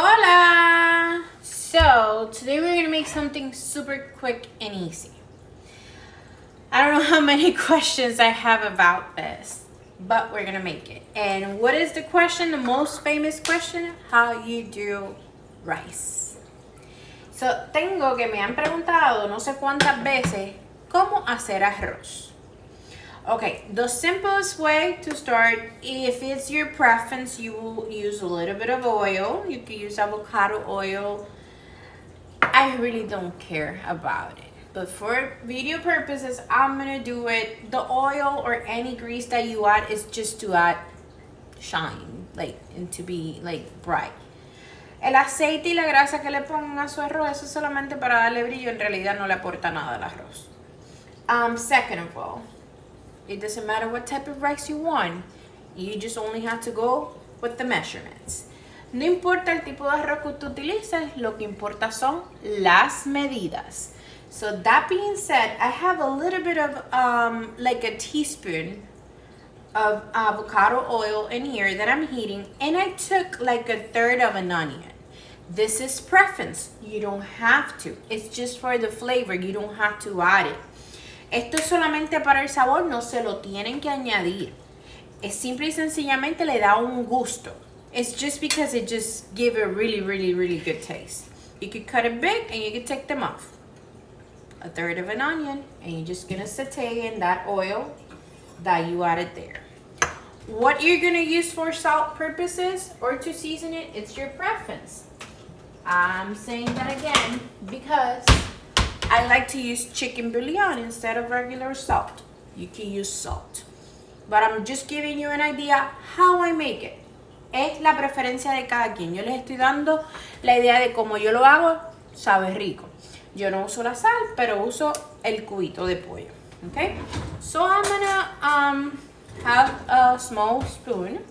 Hola! So, today we're gonna make something super quick and easy. I don't know how many questions I have about this, but we're gonna make it. And what is the question? The most famous question? How you do rice. So, tengo que me han preguntado no sé cuántas veces cómo hacer arroz. Okay, the simplest way to start, if it's your preference, you will use a little bit of oil. You can use avocado oil. I really don't care about it. But for video purposes, I'm gonna do it. The oil or any grease that you add is just to add shine, and to be bright. El aceite y la grasa que le pongan a su arroz, eso es solamente para darle brillo. En realidad no le aporta nada al arroz. Second of all, it doesn't matter what type of rice you want. You just only have to go with the measurements. No importa el tipo de arroz que tú utilices, lo que importa son las medidas. So that being said, I have a little bit of a teaspoon of avocado oil in here that I'm heating, and I took like a third of an onion. This is preference. You don't have to. It's just for the flavor. You don't have to add it. Esto es solamente para el sabor, no se lo tienen que añadir. Es simple y sencillamente le da un gusto. It's just because it just gives a really, really, really good taste. You could cut it big and you could take them off. A third of an onion, and you're just gonna saute in that oil that you added there. What you're gonna use for salt purposes or to season it, it's your preference. I'm saying that again because I like to use chicken bouillon instead of regular salt. You can use salt. But I'm just giving you an idea how I make it. Es la preferencia de cada quien. Yo les estoy dando la idea de cómo yo lo hago, sabe rico. Yo no uso la sal, pero uso el cubito de pollo. Okay? So I'm gonna have a small spoon.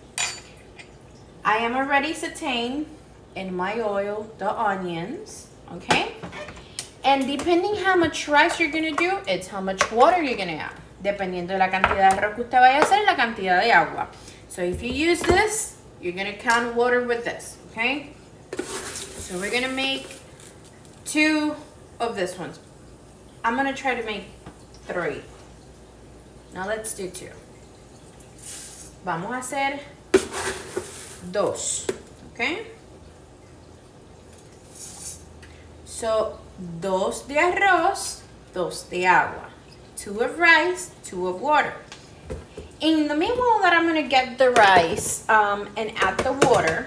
I am already sauteing in my oil the onions. Okay? And depending how much rice you're gonna do, it's how much water you're gonna add. Dependiendo de la cantidad de arroz que usted vaya a hacer, la cantidad de agua. So if you use this, you're gonna count water with this, okay? So we're gonna make 2 of this ones. I'm gonna try to make 3. Now let's do 2. Vamos a hacer 2, okay? So 2 de arroz, 2 de agua. 2 of rice, 2 of water. In the meanwhile that I'm going to get the rice and add the water,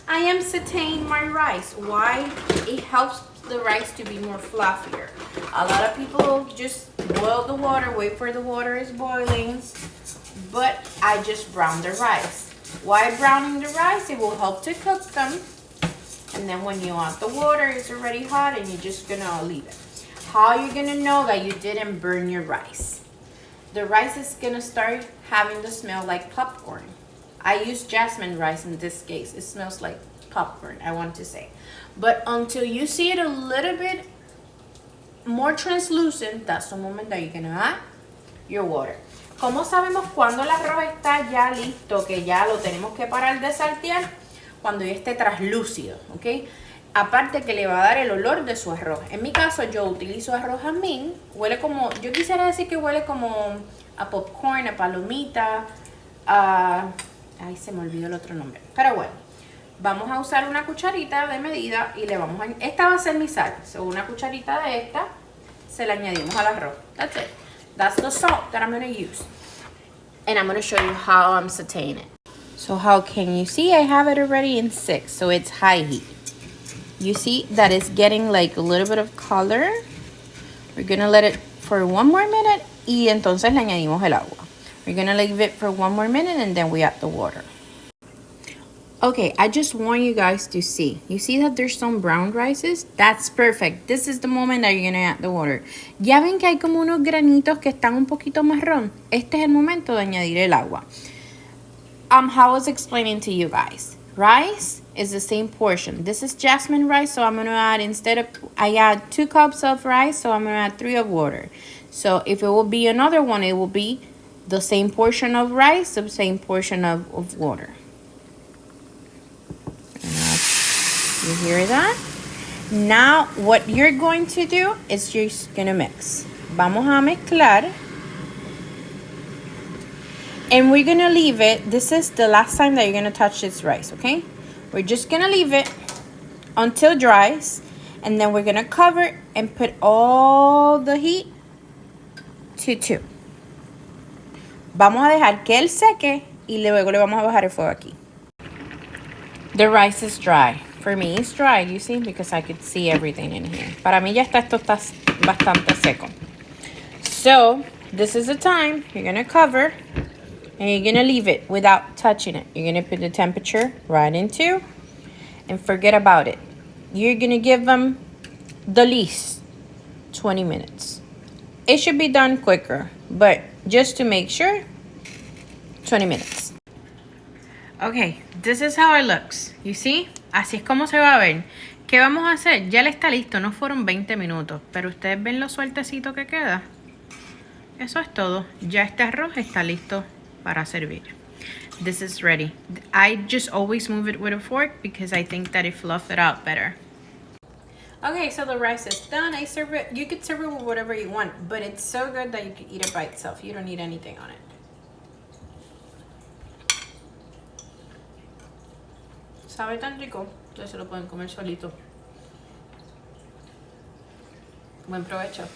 I am sauteing my rice. Why? It helps the rice to be more fluffier. A lot of people just boil the water, wait for the water is boiling, but I just brown the rice. Why browning the rice? It will help to cook them. And then when you add the water, it's already hot and you're just gonna leave it. How are you gonna know that you didn't burn your rice? The rice is gonna start having the smell like popcorn. I use jasmine rice in this case. It smells like popcorn, I want to say. But until you see it a little bit more translucent, that's the moment that you're gonna add your water. ¿Cómo sabemos cuando el arroz está ya listo, que ya lo tenemos que parar de saltear? Cuando ya esté translúcido, ¿ok? Aparte que le va a dar el olor de su arroz. En mi caso, yo utilizo arroz jazmín. Huele como, yo quisiera decir que huele como a popcorn, a palomita, ay, se me olvidó el otro nombre. Pero bueno, vamos a usar una cucharita de medida y le vamos a... Esta va a ser mi sal. So, una cucharita de esta se la añadimos al arroz. That's it. That's the salt that I'm going to use. And I'm going to show you how I'm sauteing it. So how can you see? I have it already in 6, so it's high heat. You see that it's getting like a little bit of color. We're gonna let it for 1 more minute y entonces le añadimos el agua. We're gonna leave it for 1 more minute and then we add the water. Okay, I just want you guys to see. You see that there's some brown rices? That's perfect. This is the moment that you're gonna add the water. Ya ven que hay como unos granitos que están un poquito marrón. Este es el momento de añadir el agua. How I was explaining to you guys. Rice is the same portion. This is jasmine rice, so I'm going to add, I add 2 cups of rice, so I'm going to add 3 of water. So if it will be another one, it will be the same portion of rice, the same portion of water. You hear that? Now, what you're going to do is you're just gonna mix. Vamos a mezclar. And we're gonna leave it. This is the last time that you're gonna touch this rice, okay? We're just gonna leave it until it dries. And then we're gonna cover and put all the heat to 2. Vamos a dejar que él seque y luego le vamos a bajar el fuego aquí. The rice is dry. For me, it's dry, you see, because I could see everything in here. Para mí ya esto está bastante seco. So, this is the time you're gonna cover and you're gonna leave it without touching it. You're gonna put the temperature right in 2 and forget about it. You're gonna give them the least 20 minutes. It should be done quicker, but just to make sure, 20 minutes. Okay, this is how it looks. You see? Así es como se va a ver. ¿Qué vamos a hacer? Ya le está listo, no fueron 20 minutos, pero ustedes ven lo sueltecito que queda. Eso es todo. Ya este arroz está listo para servir. This is ready. I just always move it with a fork because I think that it fluffs it out better. Okay, so the rice is done. I serve it. You could serve it with whatever you want, but it's so good that you could eat it by itself. You don't need anything on it. Sabe tan rico que se lo pueden comer solito. Buen provecho.